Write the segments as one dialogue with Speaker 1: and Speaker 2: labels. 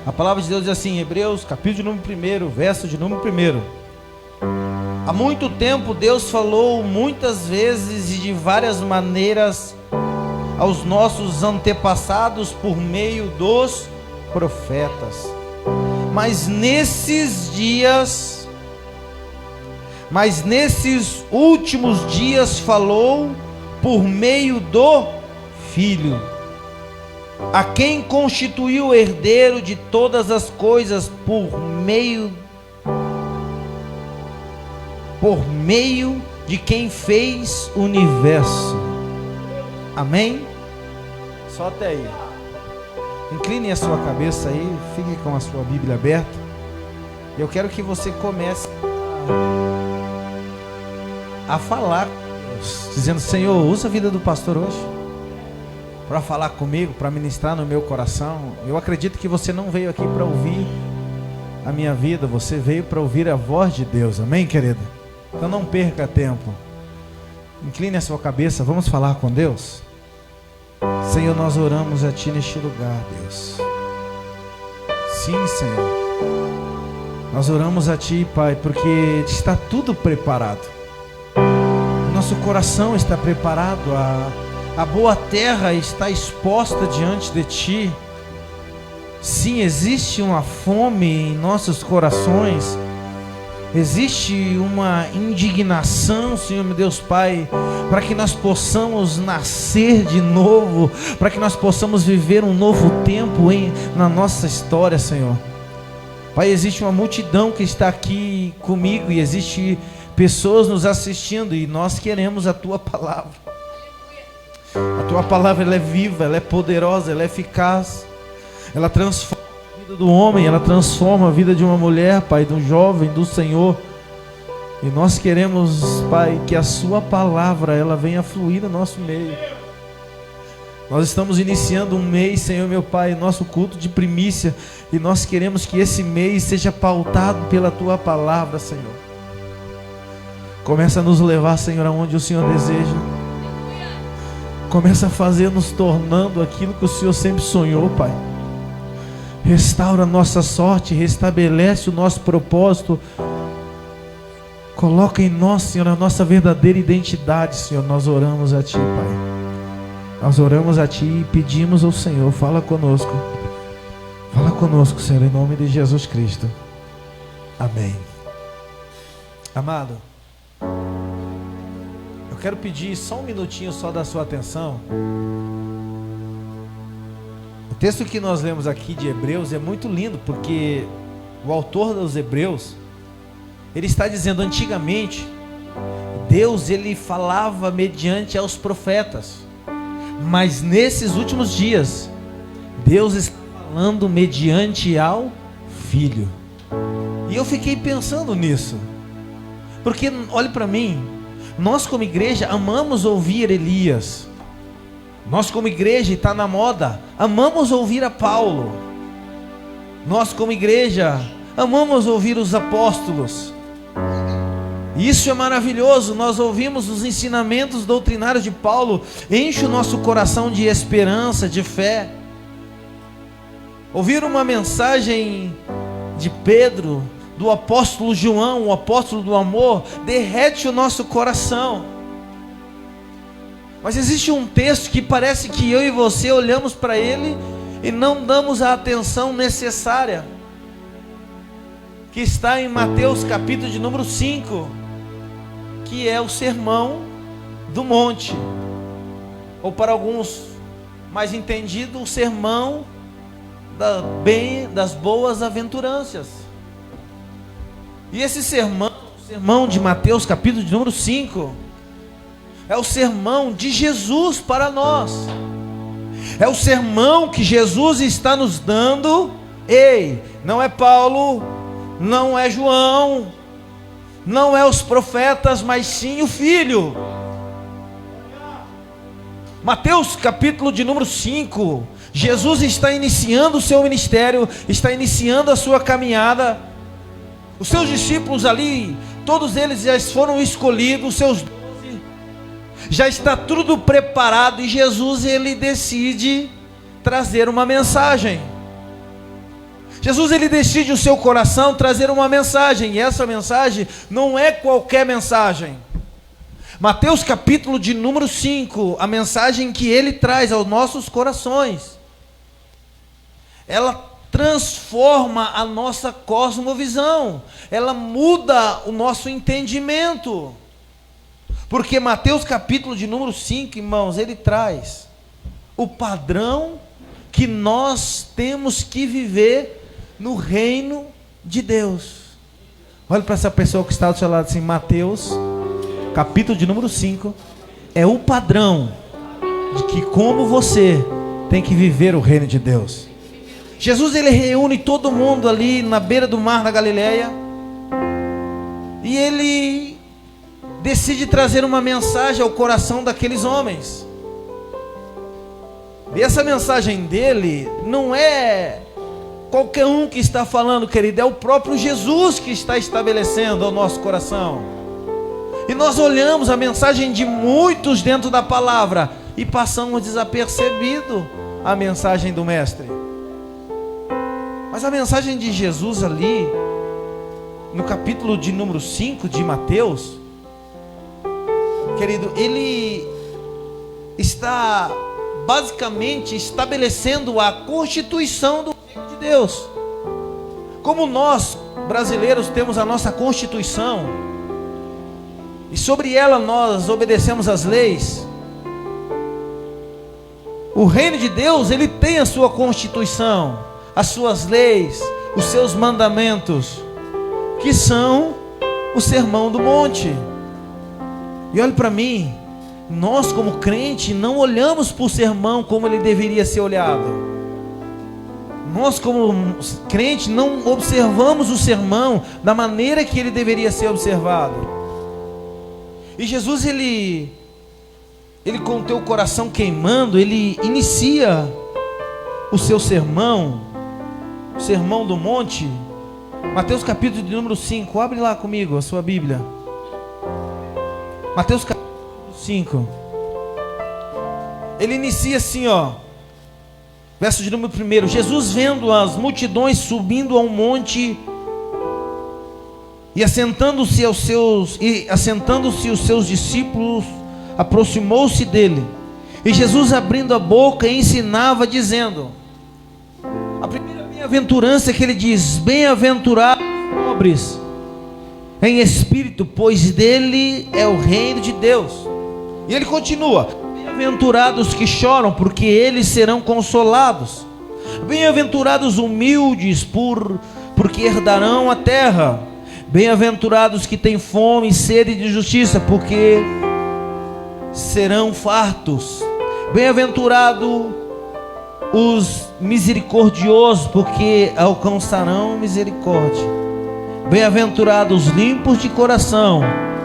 Speaker 1: A palavra de Deus diz assim, em Hebreus, capítulo de número 1, verso de número 1. Há muito tempo Deus falou muitas vezes e de várias maneiras aos nossos antepassados por meio dos profetas. Mas nesses últimos dias falou por meio do Filho, a quem constituiu o herdeiro de todas as coisas por meio de quem fez o universo. Amém? Só até aí. Incline a sua cabeça aí, fique com a sua Bíblia aberta. Eu quero que você comece a falar, dizendo: Senhor, usa a vida do pastor hoje para falar comigo, para ministrar no meu coração. Eu acredito que você não veio aqui para ouvir a minha vida, você veio para ouvir a voz de Deus. Amém, querida? Então não perca tempo. Incline a sua cabeça, vamos falar com Deus. Senhor, nós oramos a Ti neste lugar, Deus. Sim, Senhor, nós oramos a Ti, Pai, porque está tudo preparado. Nosso coração está preparado, a boa terra está exposta diante de Ti. Sim, existe uma fome em nossos corações, existe uma indignação, Senhor meu Deus Pai, para que nós possamos nascer de novo, para que nós possamos viver um novo tempo na nossa história, Senhor. Pai, existe uma multidão que está aqui comigo e existe pessoas nos assistindo e nós queremos a Tua palavra. A Tua palavra, ela é viva, ela é poderosa, ela é eficaz, ela transforma a vida do homem, ela transforma a vida de uma mulher, Pai, de um jovem, do Senhor. E nós queremos, Pai, que a Sua palavra, ela venha fluir no nosso meio. Nós estamos iniciando um mês, Senhor meu Pai, nosso culto de primícia, e nós queremos que esse mês seja pautado pela Tua palavra, Senhor. Começa a nos levar, Senhor, aonde o Senhor deseja. Começa a fazer nos tornando aquilo que o Senhor sempre sonhou, Pai. Restaura a nossa sorte, restabelece o nosso propósito. Coloca em nós, Senhor, a nossa verdadeira identidade, Senhor. Nós oramos a Ti, Pai. Nós oramos a Ti e pedimos ao Senhor, fala conosco. Fala conosco, Senhor, em nome de Jesus Cristo. Amém. Amado, eu quero pedir só um minutinho só da sua atenção. O texto que nós lemos aqui de Hebreus é muito lindo, porque o autor dos Hebreus, ele está dizendo, antigamente, Deus, ele falava mediante aos profetas, mas nesses últimos dias, Deus está falando mediante ao Filho. E eu fiquei pensando nisso, porque olhe para mim, nós como igreja amamos ouvir Elias, nós como igreja, está na moda, amamos ouvir a Paulo, nós como igreja amamos ouvir os apóstolos. Isso é maravilhoso, nós ouvimos os ensinamentos doutrinários de Paulo, enche o nosso coração de esperança, de fé. Ouvir uma mensagem de Pedro, do apóstolo João, o apóstolo do amor, derrete o nosso coração. Mas existe um texto que parece que eu e você olhamos para ele e não damos a atenção necessária, que está em Mateus capítulo de número 5, que é o Sermão do Monte, ou para alguns mais entendido, o Sermão das boas aventuranças. E esse sermão, o sermão de Mateus capítulo de número 5, é o sermão de Jesus para nós. É o sermão que Jesus está nos dando. Ei, não é Paulo, não é João, não é os profetas, mas sim o Filho. Mateus capítulo de número 5, Jesus está iniciando o seu ministério, está iniciando a sua caminhada. Os seus discípulos ali, todos eles já foram escolhidos, os seus 12, já está tudo preparado, e Jesus, ele decide trazer uma mensagem. Jesus, ele decide o seu coração trazer uma mensagem, e essa mensagem não é qualquer mensagem. Mateus capítulo de número 5, a mensagem que ele traz aos nossos corações, ela transforma a nossa cosmovisão, ela muda o nosso entendimento, porque Mateus capítulo de número 5, irmãos, ele traz o padrão que nós temos que viver no reino de Deus. Olha para essa pessoa que está do seu lado assim: Mateus capítulo de número 5 é o padrão de que como você tem que viver o reino de Deus. Jesus, ele reúne todo mundo ali na beira do mar da Galileia, e ele decide trazer uma mensagem ao coração daqueles homens. E essa mensagem dele não é qualquer um que está falando, querido, é o próprio Jesus que está estabelecendo ao nosso coração. E nós olhamos a mensagem de muitos dentro da palavra e passamos desapercebido a mensagem do mestre. Mas a mensagem de Jesus ali, no capítulo de número 5 de Mateus, querido, ele está basicamente estabelecendo a constituição do reino de Deus. Como nós, brasileiros, temos a nossa Constituição, e sobre ela nós obedecemos as leis, o reino de Deus, ele tem a sua Constituição, as suas leis, os seus mandamentos, que são o Sermão do Monte. E olhe para mim, nós como crente não olhamos para o sermão como ele deveria ser olhado. Nós como crente não observamos o sermão da maneira que ele deveria ser observado. E Jesus, ele com o teu coração queimando, ele inicia o seu sermão, o Sermão do Monte. Mateus capítulo de número 5, abre lá comigo a sua Bíblia. Mateus capítulo 5. Ele inicia assim, verso de número 1. Jesus, vendo as multidões subindo a um monte, e assentando-se os seus discípulos, aproximou-se dele. E Jesus, abrindo a boca, ensinava, dizendo: a primeira bem-aventurança que ele diz: bem-aventurados os pobres em espírito, pois dele é o reino de Deus. E ele continua: bem-aventurados que choram, porque eles serão consolados. Bem-aventurados humildes, porque herdarão a terra. Bem-aventurados que têm fome e sede de justiça, porque serão fartos. Bem-aventurados os misericordiosos, porque alcançarão misericórdia. Bem-aventurados os limpos de coração,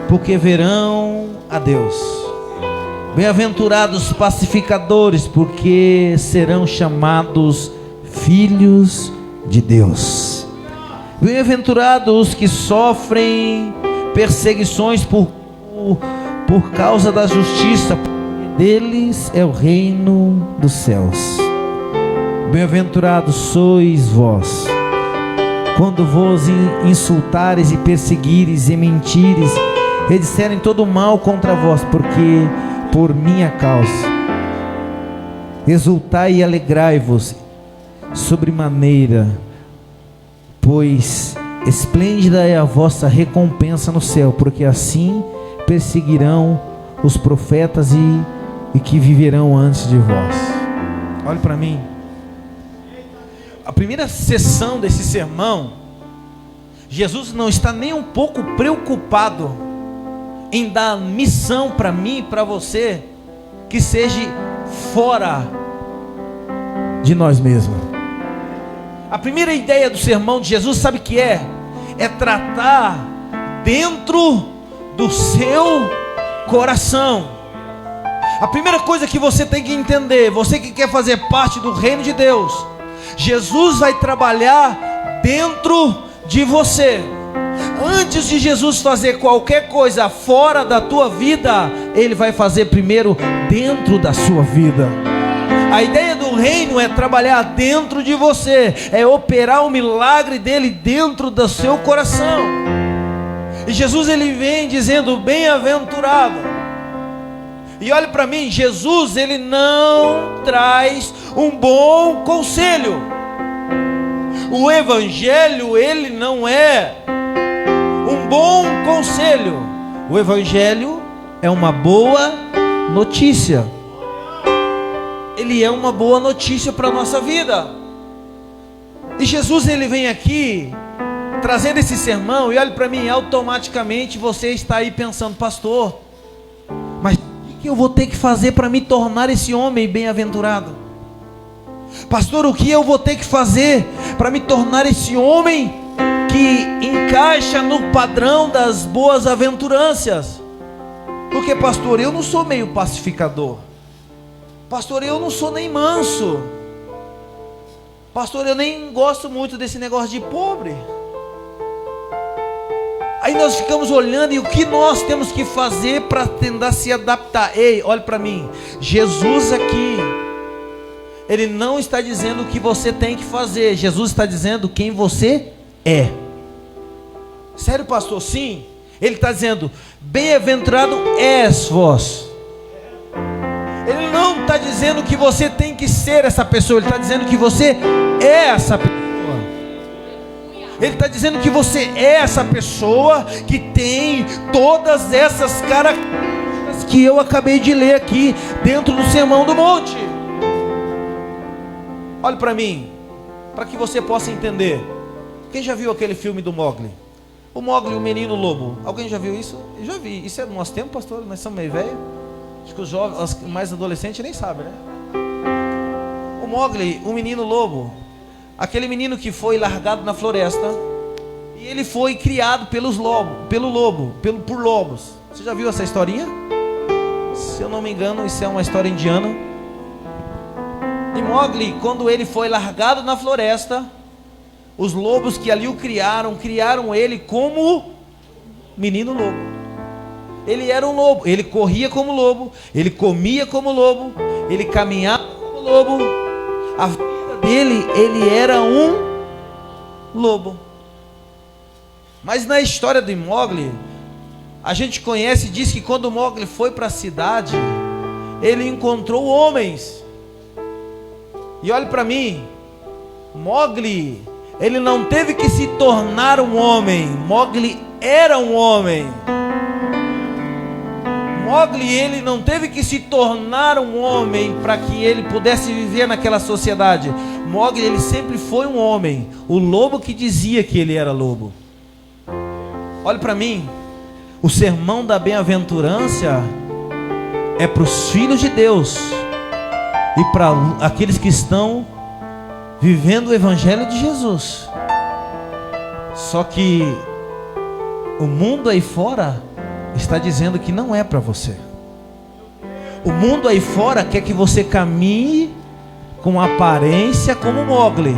Speaker 1: porque verão a Deus. Bem-aventurados os pacificadores, porque serão chamados filhos de Deus. Bem-aventurados os que sofrem perseguições por causa da justiça, porque deles é o reino dos céus. Bem-aventurados sois vós, quando vos insultares e perseguires e mentires, e disserem todo mal contra vós, porque por minha causa. Exultai e alegrai-vos sobremaneira, pois esplêndida é a vossa recompensa no céu, porque assim perseguirão os profetas e que viverão antes de vós. Olhe para mim. A primeira sessão desse sermão, Jesus não está nem um pouco preocupado em dar missão para mim e para você que seja fora de nós mesmos. A primeira ideia do sermão de Jesus, sabe o que é? É tratar dentro do seu coração. A primeira coisa que você tem que entender, você que quer fazer parte do reino de Deus, Jesus vai trabalhar dentro de você. Antes de Jesus fazer qualquer coisa fora da tua vida, Ele vai fazer primeiro dentro da sua vida. A ideia do do reino é trabalhar dentro de você, é operar o milagre dele dentro do seu coração. E Jesus ele vem dizendo: bem-aventurado. E olhe para mim, Jesus ele não traz um bom conselho. O evangelho ele não é um bom conselho. O evangelho é uma boa notícia. Ele é uma boa notícia para a nossa vida. E Jesus ele vem aqui trazendo esse sermão. E olhe para mim, automaticamente você está aí pensando: pastor, mas o que eu vou ter que fazer para me tornar esse homem bem-aventurado? Pastor, o que eu vou ter que fazer para me tornar esse homem que encaixa no padrão das boas aventuranças? Porque, pastor, eu não sou meio pacificador. Pastor, eu não sou nem manso. Pastor, eu nem gosto muito desse negócio de pobre. Aí nós ficamos olhando, e o que nós temos que fazer para tentar se adaptar? Ei, olhe para mim, Jesus aqui, ele não está dizendo o que você tem que fazer. Jesus está dizendo quem você é. Sério, pastor? Sim. Ele está dizendo: bem-aventurado és vós. Ele não está dizendo que você tem que ser essa pessoa. Ele está dizendo que você é essa pessoa. Ele está dizendo que você é essa pessoa que tem todas essas características que eu acabei de ler aqui dentro do Sermão do Monte. Olhe para mim, para que você possa entender. Quem já viu aquele filme do Mowgli? O Mowgli, o menino lobo. Alguém já viu isso? Eu já vi. Isso é do nosso tempo, pastor? Nós somos meio velhos. Acho que os jovens, os mais adolescentes nem sabem, né? O Mowgli, o menino lobo. Aquele menino que foi largado na floresta. E ele foi criado por lobos. Você já viu essa historinha? Se eu não me engano, isso é uma história indiana. E Mowgli, quando ele foi largado na floresta, os lobos que ali o criaram ele como menino lobo. Ele era um lobo, ele corria como lobo, ele comia como lobo, ele caminhava como lobo. A vida dele, ele era um lobo. Mas na história de Mowgli, a gente conhece e diz que quando Mowgli foi para a cidade, ele encontrou homens. E olhe para mim, Mowgli, ele não teve que se tornar um homem. Mowgli era um homem. Mowgli, ele não teve que se tornar um homem para que ele pudesse viver naquela sociedade. Mowgli, ele sempre foi um homem, o lobo que dizia que ele era lobo. Olhe para mim, o sermão da bem-aventurança é para os filhos de Deus e para aqueles que estão vivendo o evangelho de Jesus. Só que o mundo aí fora está dizendo que não é para você. O mundo aí fora quer que você caminhe com aparência como Mowgli.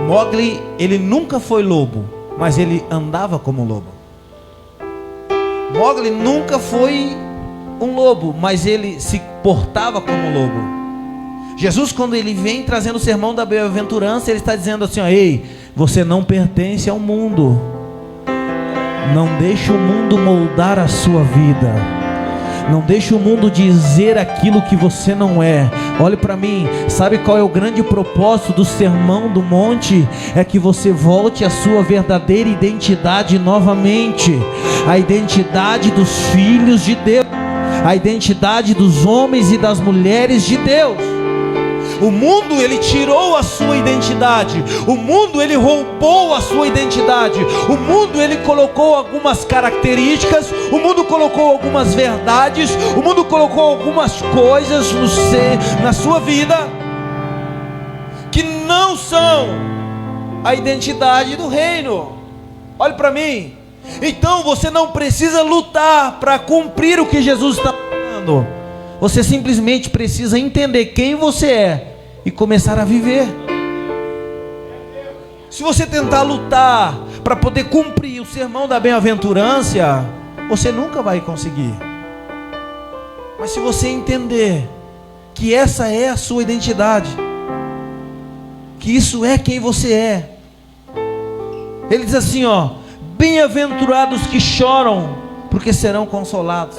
Speaker 1: Mowgli, ele nunca foi lobo, mas ele andava como lobo. Mowgli nunca foi um lobo, mas ele se portava como lobo. Jesus, quando ele vem trazendo o sermão da bem-aventurança, ele está dizendo assim: ó, ei, você não pertence ao mundo. Não deixe o mundo moldar a sua vida. Não deixe o mundo dizer aquilo que você não é. Olhe para mim, sabe qual é o grande propósito do Sermão do Monte? É que você volte à sua verdadeira identidade novamente. A identidade dos filhos de Deus. A identidade dos homens e das mulheres de Deus. O mundo, ele tirou a sua identidade. O mundo, ele roubou a sua identidade. O mundo, ele colocou algumas características. O mundo colocou algumas verdades. O mundo colocou algumas coisas na sua vida que não são a identidade do reino. Olhe para mim. Então você não precisa lutar para cumprir o que Jesus está falando. Você simplesmente precisa entender quem você é e começar a viver. Se você tentar lutar para poder cumprir o sermão da bem-aventurança, você nunca vai conseguir. Mas se você entender que essa é a sua identidade, que isso é quem você é. Ele diz assim, bem-aventurados que choram, porque serão consolados.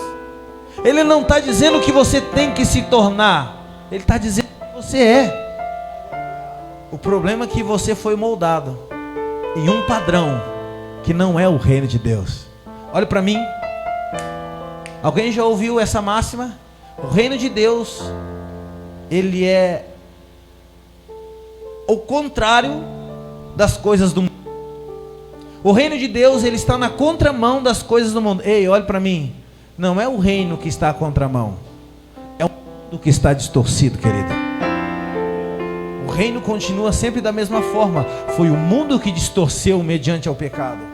Speaker 1: Ele não está dizendo que você tem que se tornar, ele está dizendo que você é. O problema é que você foi moldado em um padrão que não é o reino de Deus. Olha para mim. Alguém já ouviu essa máxima? O reino de Deus, ele é o contrário das coisas do mundo. O reino de Deus, ele está na contramão das coisas do mundo. Ei, olha para mim. Não é o reino que está à contramão, é o mundo que está distorcido, querido. O reino continua sempre da mesma forma. Foi o mundo que distorceu mediante ao pecado.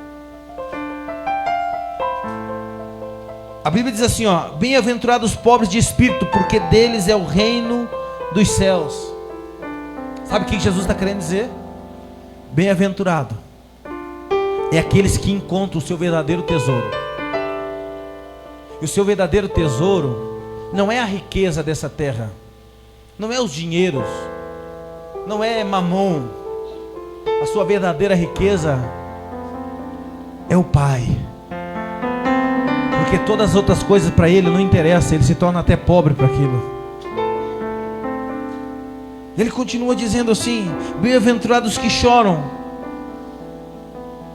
Speaker 1: A Bíblia diz assim, bem-aventurados os pobres de espírito, porque deles é o reino dos céus. Sabe o que Jesus está querendo dizer? Bem-aventurado é aqueles que encontram o seu verdadeiro tesouro. E o seu verdadeiro tesouro não é a riqueza dessa terra, não é os dinheiros, não é mamon. A sua verdadeira riqueza é o Pai. Porque todas as outras coisas para ele não interessam, ele se torna até pobre para aquilo. Ele continua dizendo assim: bem-aventurados que choram,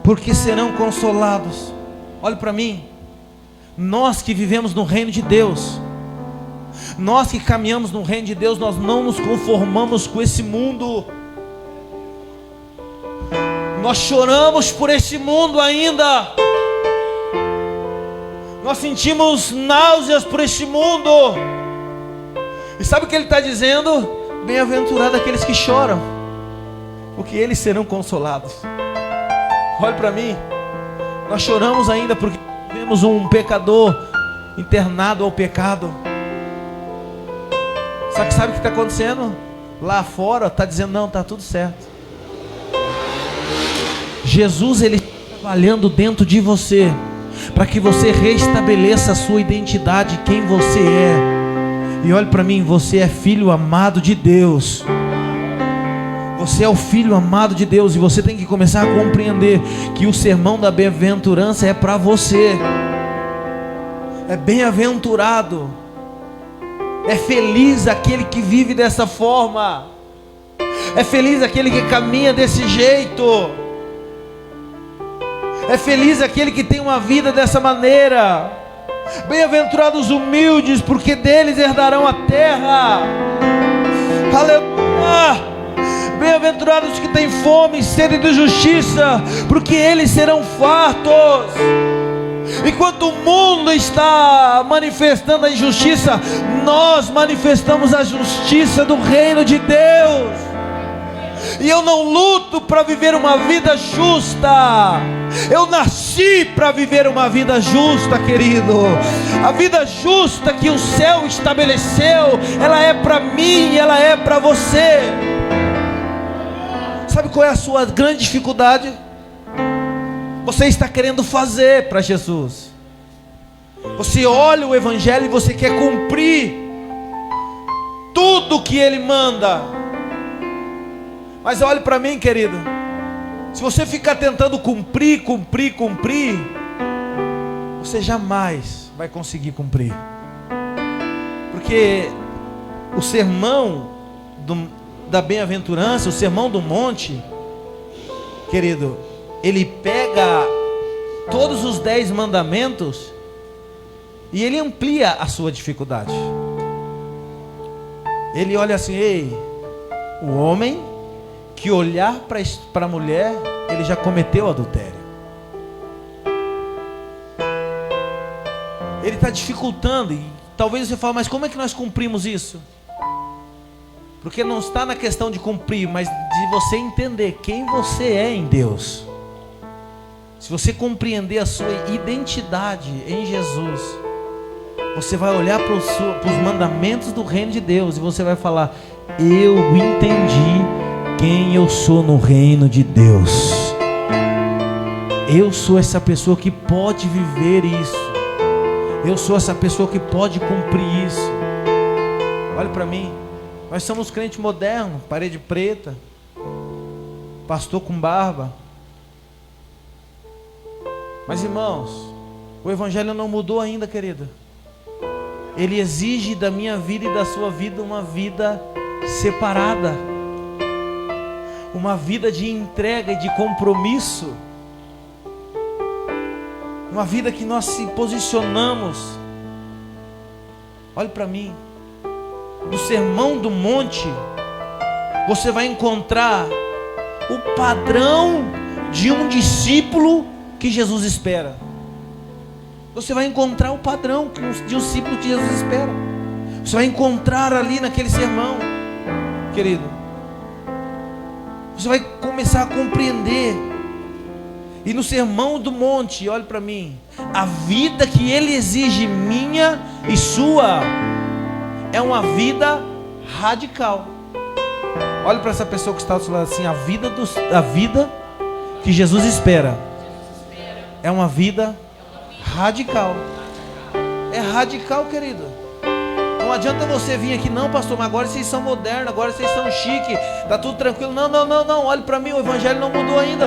Speaker 1: porque serão consolados. Olha para mim. Nós que vivemos no reino de Deus, nós que caminhamos no reino de Deus, nós não nos conformamos com esse mundo. Nós choramos por esse mundo ainda. Nós sentimos náuseas por este mundo. E sabe o que ele está dizendo? Bem-aventurado aqueles que choram, porque eles serão consolados. Olha para mim. Nós choramos ainda porque vemos um pecador internado ao pecado. Só que sabe o que está acontecendo? Lá fora está dizendo, não, está tudo certo. Jesus, ele está trabalhando dentro de você, para que você restabeleça a sua identidade, quem você é. E olhe para mim, você é filho amado de Deus. Você é o filho amado de Deus. E você tem que começar a compreender que o sermão da bem-aventurança é para você. É bem-aventurado, é feliz aquele que vive dessa forma, é feliz aquele que caminha desse jeito, é feliz aquele que tem uma vida dessa maneira. Bem-aventurados os humildes, porque deles herdarão a terra. Aleluia. Bem-aventurados os que têm fome e sede de justiça, porque eles serão fartos. Enquanto o mundo está manifestando a injustiça, nós manifestamos a justiça do reino de Deus. E eu não luto para viver uma vida justa, eu nasci para viver uma vida justa, querido. A vida justa que o céu estabeleceu, ela é para mim, ela é para você. Sabe qual é a sua grande dificuldade? Você está querendo fazer para Jesus. Você olha o Evangelho e você quer cumprir tudo que Ele manda. Mas olhe para mim, querido. Se você ficar tentando cumprir, você jamais vai conseguir cumprir. Porque o sermão da bem-aventurança, o sermão do monte, querido, ele pega todos os 10 mandamentos e ele amplia a sua dificuldade. Ele olha assim: ei, o homem que olhar para a mulher, ele já cometeu adultério. Ele está dificultando. E talvez você fale, mas como é que nós cumprimos isso? Porque não está na questão de cumprir, mas de você entender quem você é em Deus. Se você compreender a sua identidade em Jesus, você vai olhar para os mandamentos do reino de Deus e você vai falar: eu entendi quem eu sou no reino de Deus. Eu sou essa pessoa que pode viver isso. Eu sou essa pessoa que pode cumprir isso. Olha para mim. Nós somos crente moderno, parede preta, pastor com barba. Mas irmãos, o evangelho não mudou ainda, querido. Ele exige da minha vida e da sua vida uma vida separada, uma vida de entrega e de compromisso, uma vida que nós se posicionamos. Olhe para mim, no Sermão do Monte você vai encontrar o padrão de um discípulo que Jesus espera. Você vai encontrar o padrão de um discípulo que Jesus espera. Você vai encontrar ali naquele sermão, querido. Você vai começar a compreender. E no Sermão do Monte, olhe para mim, a vida que ele exige minha e sua é uma vida radical. Olhe para essa pessoa que está do seu lado assim: a vida que Jesus espera é uma vida radical. É radical, querido. Não adianta você vir aqui, não, pastor, mas agora vocês são modernos, agora vocês são chique, está tudo tranquilo. Não, olhe para mim, o evangelho não mudou ainda.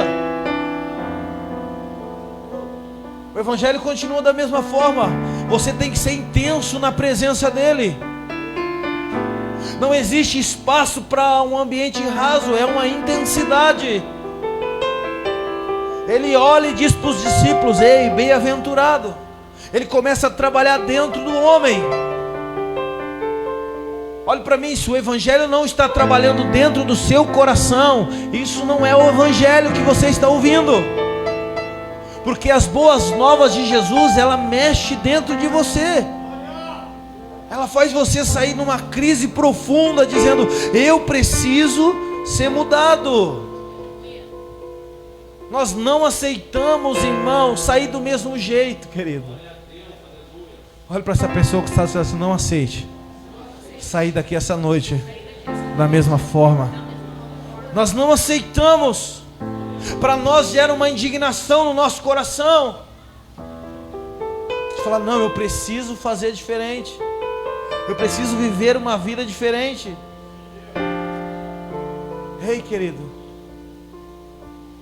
Speaker 1: O evangelho continua da mesma forma. Você tem que ser intenso na presença dele. Não existe espaço para um ambiente raso, é uma intensidade. Ele olha e diz para os discípulos: ei, bem-aventurado. Ele começa a trabalhar dentro do homem. Olhe para mim, se o evangelho não está trabalhando dentro do seu coração, isso não é o evangelho que você está ouvindo. Porque as boas novas de Jesus, ela mexe dentro de você. Ela faz você sair numa crise profunda, dizendo: eu preciso ser mudado. Nós não aceitamos, irmão, sair do mesmo jeito, querido. Olha para essa pessoa que está dizendo assim: não aceite sair daqui essa noite da mesma forma. Nós não aceitamos. Para nós gera uma indignação no nosso coração. Você fala: não, eu preciso fazer diferente. Eu preciso viver uma vida diferente. Ei, querido,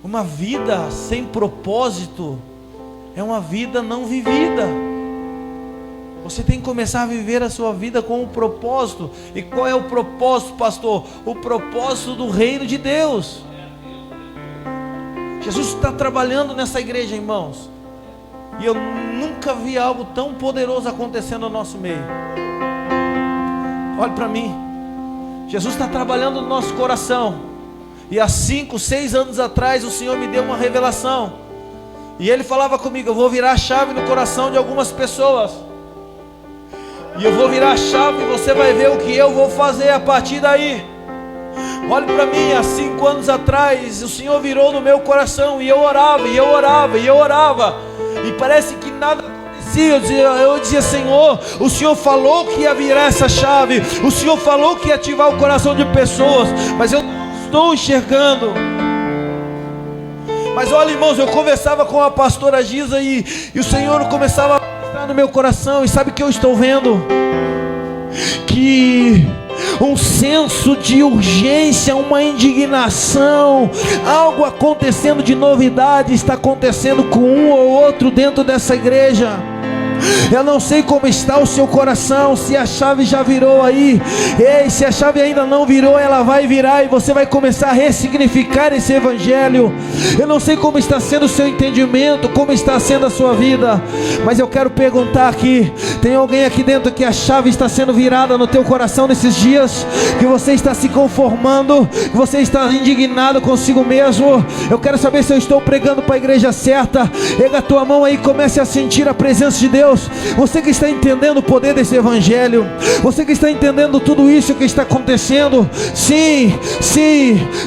Speaker 1: uma vida sem propósito é uma vida não vivida. Você tem que começar a viver a sua vida com um propósito. E qual é o propósito, pastor? O propósito do reino de Deus. Jesus está trabalhando nessa igreja, irmãos. E eu nunca vi algo tão poderoso acontecendo no nosso meio. Olhe para mim. Jesus está trabalhando no nosso coração. E há 5, 6 anos atrás o Senhor me deu uma revelação. E Ele falava comigo: eu vou virar a chave no coração de algumas pessoas. E eu vou virar a chave e você vai ver o que eu vou fazer a partir daí. Olhe para mim, há 5 anos atrás o Senhor virou no meu coração. E eu orava, e eu orava, e eu orava. E parece que nada acontecia. Eu dizia: Senhor, o Senhor falou que ia virar essa chave. O Senhor falou que ia ativar o coração de pessoas. Mas eu não estou enxergando. Mas olha, irmãos, eu conversava com a pastora Giza e o Senhor começava a no meu coração. E sabe o que eu estou vendo? Que um senso de urgência, uma indignação, algo acontecendo de novidade está acontecendo com um ou outro dentro dessa igreja. Eu não sei como está o seu coração, se a chave já virou aí. Ei, se a chave ainda não virou, ela vai virar e você vai começar a ressignificar esse evangelho. Eu não sei como está sendo o seu entendimento, como está sendo a sua vida, mas eu quero perguntar aqui: tem alguém aqui dentro que a chave está sendo virada no teu coração nesses dias? Que você está se conformando, que você está indignado consigo mesmo? Eu quero saber se eu estou pregando para a igreja certa. Erga a tua mão aí e comece a sentir a presença de Deus. Você que está entendendo o poder desse evangelho, você que está entendendo tudo isso que está acontecendo, sim,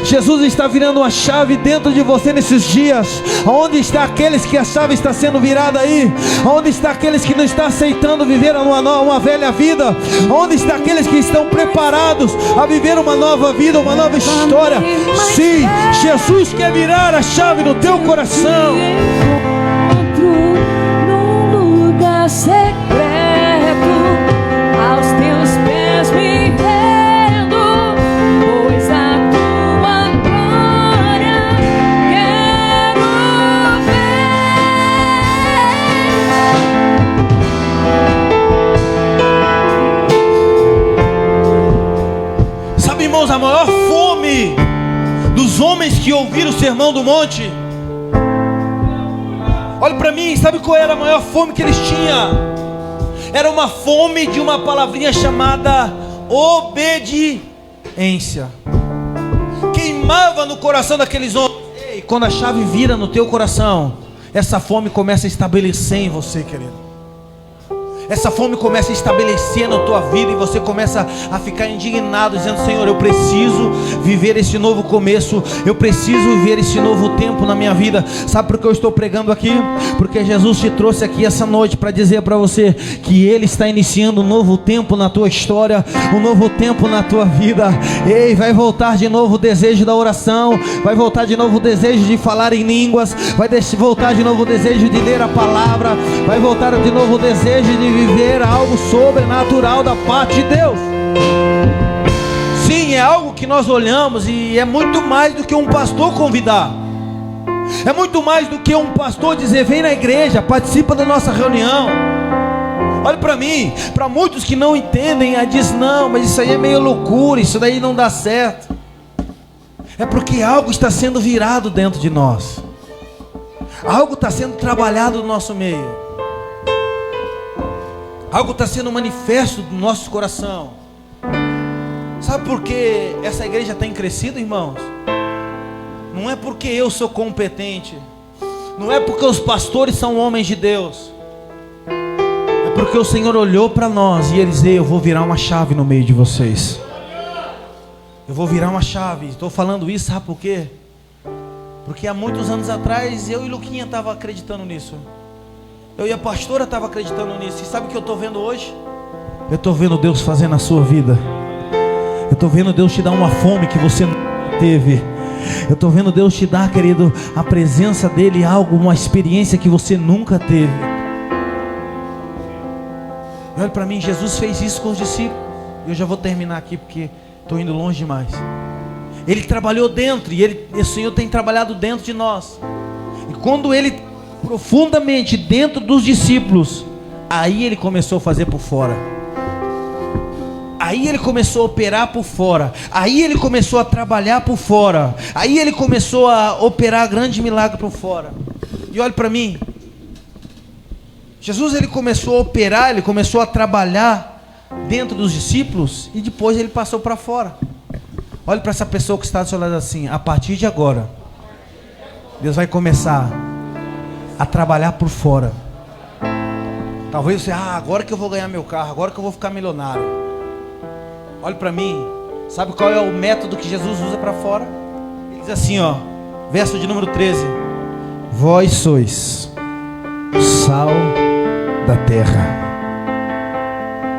Speaker 1: Jesus está virando uma chave dentro de você nesses dias. Onde está aqueles que a chave está sendo virada aí? Onde está aqueles que não estão aceitando viver uma velha vida? Onde está aqueles que estão preparados a viver uma nova vida, uma nova história? Sim, Jesus quer virar a chave no teu coração.
Speaker 2: Secreto, aos teus pés me rendo, pois a tua glória
Speaker 1: no Sermão do Monte. Olha para mim, sabe qual era a maior fome que eles tinham? Era uma fome de uma palavrinha chamada obediência. Queimava no coração daqueles homens. E quando a chave vira no teu coração, essa fome começa a estabelecer em você, querido. Essa fome começa a estabelecer na tua vida, e você começa a ficar indignado, dizendo: Senhor, eu preciso viver esse novo começo, eu preciso viver esse novo tempo na minha vida. Sabe por que eu estou pregando aqui? Porque Jesus te trouxe aqui essa noite para dizer para você que Ele está iniciando um novo tempo na tua história, um novo tempo na tua vida. Ei, vai voltar de novo o desejo da oração, vai voltar de novo o desejo de falar em línguas, vai voltar de novo o desejo de ler a palavra, vai voltar de novo o desejo de viver algo sobrenatural da parte de Deus. Sim, é algo que nós olhamos, e é muito mais do que um pastor convidar. É muito mais do que um pastor dizer: vem na igreja, participa da nossa reunião. Olha para mim, para muitos que não entendem, diz: não, mas isso aí é meio loucura, isso daí não dá certo. É porque algo está sendo virado dentro de nós, algo está sendo trabalhado no nosso meio, algo está sendo manifesto no nosso coração. Sabe por que essa igreja tem crescido, irmãos? Não é porque eu sou competente, não é porque os pastores são homens de Deus, é porque o Senhor olhou para nós e Ele disse: eu vou virar uma chave no meio de vocês. Eu vou virar uma chave. Estou falando isso, sabe por quê? Porque há muitos anos atrás eu e Luquinha estavam acreditando nisso. Eu e a pastora estava acreditando nisso. E sabe o que eu estou vendo hoje? Eu estou vendo Deus fazendo na sua vida. Eu estou vendo Deus te dar uma fome que você não teve. Eu estou vendo Deus te dar, querido, a presença dEle, algo, uma experiência que você nunca teve. Olha para mim, Jesus fez isso com os discípulos. Eu já vou terminar aqui porque estou indo longe demais. Ele trabalhou dentro, e o Senhor tem trabalhado dentro de nós. E quando Ele profundamente dentro dos discípulos, aí Ele começou a fazer por fora, aí Ele começou a operar por fora, aí Ele começou a trabalhar por fora, aí Ele começou a operar grande milagre por fora. E olha para mim, Jesus, Ele começou a operar, Ele começou a trabalhar dentro dos discípulos, e depois Ele passou para fora. Olha para essa pessoa que está do seu lado assim: a partir de agora Deus vai começar a trabalhar por fora. Talvez você: agora que eu vou ganhar meu carro, agora que eu vou ficar milionário. Olha para mim, sabe qual é o método que Jesus usa para fora? Ele diz assim, ó, verso de número 13: vós sois o sal da terra,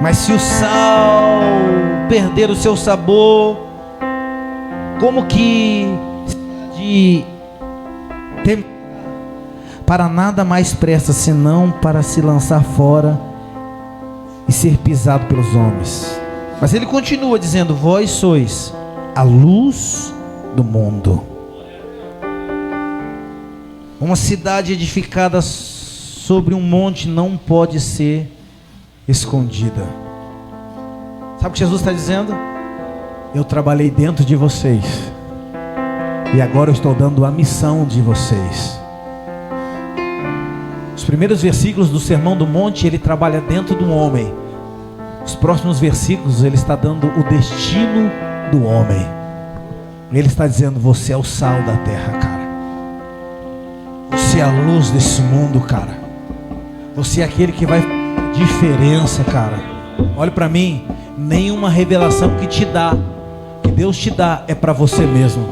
Speaker 1: mas se o sal perder o seu sabor, como que de para nada mais presta, senão para se lançar fora e ser pisado pelos homens. Mas ele continua dizendo: vós sois a luz do mundo. Uma cidade edificada sobre um monte não pode ser escondida. Sabe o que Jesus está dizendo? Eu trabalhei dentro de vocês, e agora eu estou dando a missão de vocês. Os primeiros versículos do Sermão do Monte, Ele trabalha dentro do homem. Os próximos versículos, Ele está dando o destino do homem. Ele está dizendo: você é o sal da terra, cara. Você é a luz desse mundo, cara. Você é aquele que vai fazer diferença, cara. Olha para mim, nenhuma revelação que Deus te dá é para você mesmo.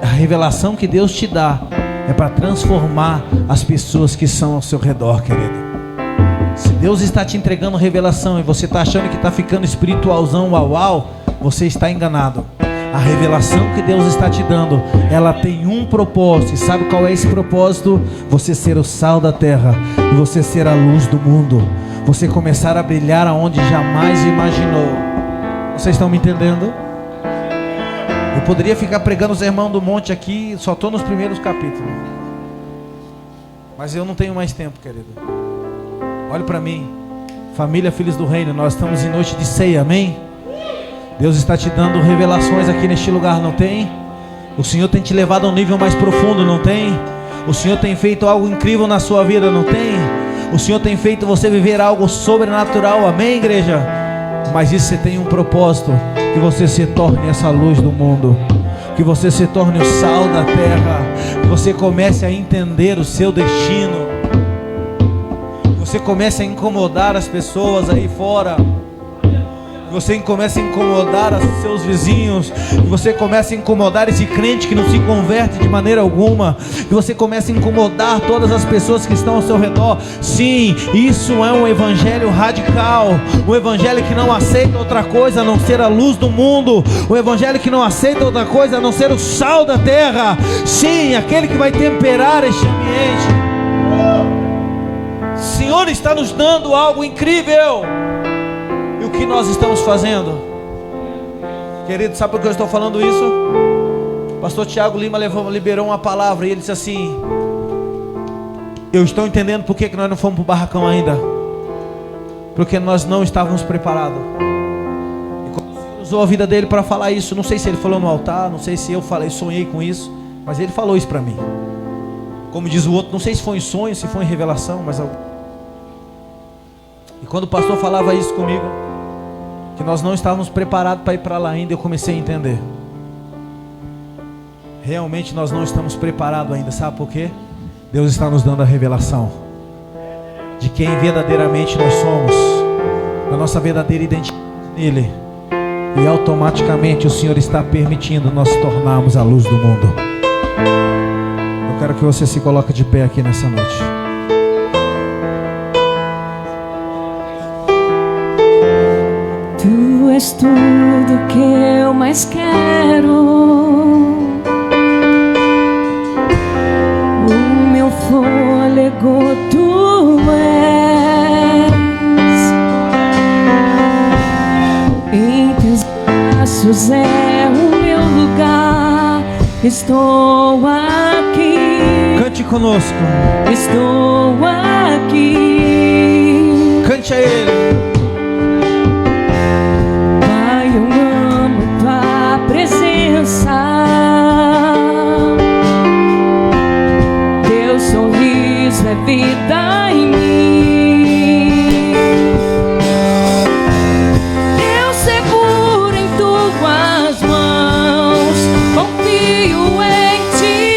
Speaker 1: A revelação que Deus te dá é para transformar as pessoas que são ao seu redor, querido. Se Deus está te entregando revelação e você está achando que está ficando espiritualzão, uau, você está enganado. A revelação que Deus está te dando, ela tem um propósito. E sabe qual é esse propósito? Você ser o sal da terra e você ser a luz do mundo. Você começar a brilhar aonde jamais imaginou. Vocês estão me entendendo? Eu poderia ficar pregando o Sermão do Monte aqui, só estou nos primeiros capítulos, mas eu não tenho mais tempo, querido. Olhe para mim, família, filhos do reino, nós estamos em noite de ceia, amém? Deus está te dando revelações aqui neste lugar, não tem? O Senhor tem te levado a um nível mais profundo, não tem? O Senhor tem feito algo incrível na sua vida, não tem? O Senhor tem feito você viver algo sobrenatural, amém, igreja? Mas isso você tem um propósito, que você se torne essa luz do mundo, que você se torne o sal da terra, que você comece a entender o seu destino, que você comece a incomodar as pessoas aí fora, que você comece a incomodar os seus vizinhos, que você comece a incomodar esse crente que não se converte de maneira alguma, que você comece a incomodar todas as pessoas que estão ao seu redor. Sim, isso é um evangelho radical, um evangelho que não aceita outra coisa a não ser a luz do mundo, um evangelho que não aceita outra coisa a não ser o sal da terra. Sim, aquele que vai temperar este ambiente. O Senhor está nos dando algo incrível. E o que nós estamos fazendo? Querido, sabe por que eu estou falando isso? O pastor Tiago Lima liberou uma palavra e ele disse assim: eu estou entendendo por que nós não fomos para o barracão ainda. Porque nós não estávamos preparados. E quando o Senhor usou a vida dele para falar isso, não sei se ele falou no altar, não sei se eu falei, sonhei com isso, mas ele falou isso para mim. Como diz o outro, não sei se foi em sonho, se foi em revelação, mas... E quando o pastor falava isso comigo, que nós não estávamos preparados para ir para lá ainda, eu comecei a entender. Realmente nós não estamos preparados ainda, sabe por quê? Deus está nos dando a revelação de quem verdadeiramente nós somos, da nossa verdadeira identidade nele. E automaticamente o Senhor está permitindo nós tornarmos a luz do mundo. Eu quero que você se coloque de pé aqui nessa noite.
Speaker 2: Tu és tudo que eu mais quero. O meu fôlego tu és. Em teus braços é o meu lugar. Estou aqui.
Speaker 1: Cante conosco.
Speaker 2: Estou aqui.
Speaker 1: Cante a Ele.
Speaker 2: Teu sorriso é vida em mim. Eu seguro em tuas mãos, confio em ti,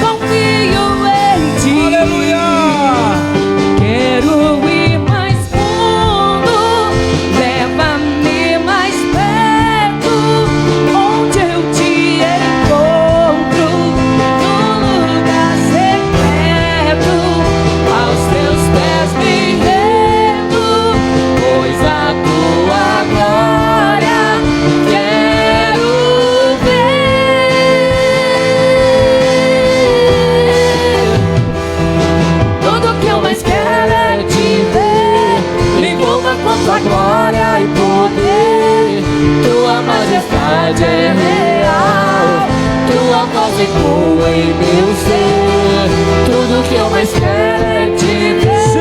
Speaker 2: confio em ti.
Speaker 1: Aleluia!
Speaker 2: Quero ir mais fundo, leva-me mais perto, onde eu te encontro, no lugar secreto, aos teus pés me rendo, pois a tua glória quero ver. Tudo que eu mais quero é te ver, me envolva com tua glória e poder. Tua majestade é real, tua voz ecoa em meu ser. Tudo que eu mais quero é te ver,
Speaker 1: Sim!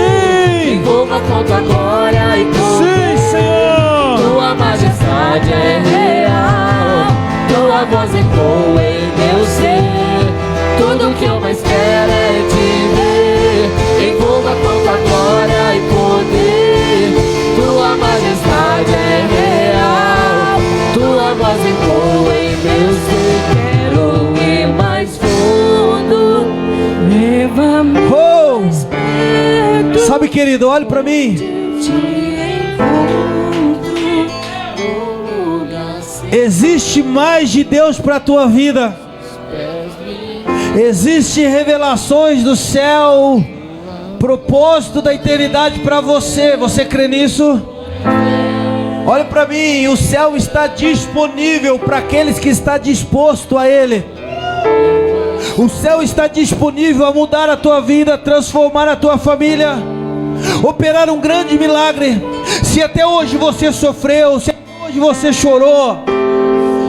Speaker 2: me envolva com tua glória e poder.
Speaker 1: Sim, Senhor!
Speaker 2: Tua majestade é real, tua voz ecoa em meu ser. Tudo que eu mais quero é te ver, envolva com tua glória e poder. Tua majestade é real, tua voz ecoa em meu ser. Quero ir mais fundo, leva-me
Speaker 1: Oh!
Speaker 2: mais perto.
Speaker 1: Sabe, querido, olhe para mim.
Speaker 2: Te encontro no lugar secreto.
Speaker 1: Existe mais de Deus para a tua vida. Existem revelações do céu, propósito da eternidade para você. Você crê nisso? Olha para mim, o céu está disponível para aqueles que estão dispostos a Ele. O céu está disponível a mudar a tua vida, transformar a tua família, operar um grande milagre. Se até hoje você sofreu, se até hoje você chorou,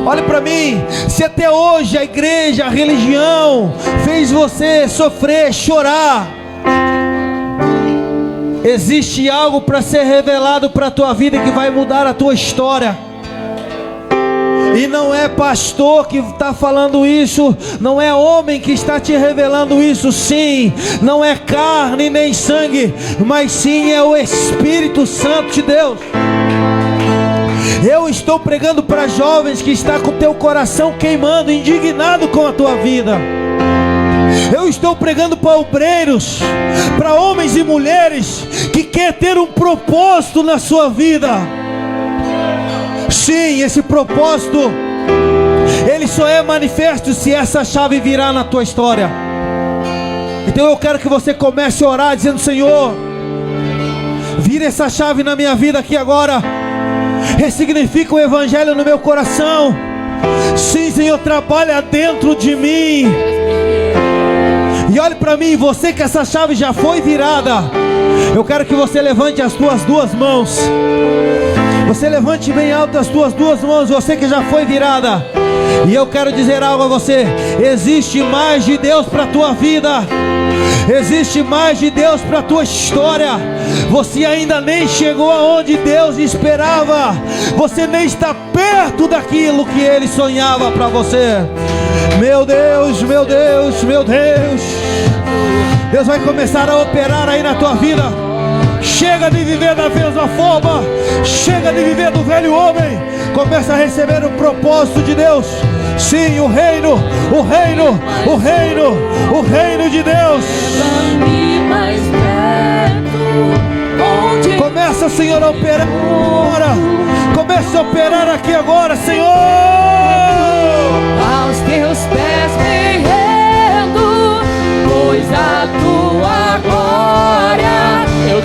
Speaker 1: olha para mim, se até hoje a igreja, a religião fez você sofrer, chorar, existe algo para ser revelado para a tua vida que vai mudar a tua história. E não é pastor que está falando isso, não é homem que está te revelando isso, sim, não é carne nem sangue, mas sim é o Espírito Santo de Deus. Eu estou pregando para jovens que está com teu coração queimando, indignado com a tua vida. Eu estou pregando para obreiros, para homens e mulheres que quer ter um propósito na sua vida. Sim, esse propósito, ele só é manifesto se essa chave virar na tua história. Então eu quero que você comece a orar dizendo: Senhor, vira essa chave na minha vida aqui agora. Ressignifica o Evangelho no meu coração. Sim, Senhor, trabalha dentro de mim. E olhe para mim, você que essa chave já foi virada, eu quero que você levante as tuas duas mãos. Você levante bem alto as tuas duas mãos, você que já foi virada. E eu quero dizer algo a você: existe mais de Deus para a tua vida. Existe mais de Deus para a tua história. Você ainda nem chegou aonde Deus esperava. Você nem está perto daquilo que Ele sonhava para você. Meu Deus, meu Deus, meu Deus. Deus vai começar a operar aí na tua vida. Chega de viver da mesma forma. Chega de viver do velho homem. Começa a receber o propósito de Deus. Sim, o reino, o reino, o reino, o reino de Deus. Começa, Senhor, a operar agora. Começa a operar aqui agora, Senhor.
Speaker 2: Aos teus pés me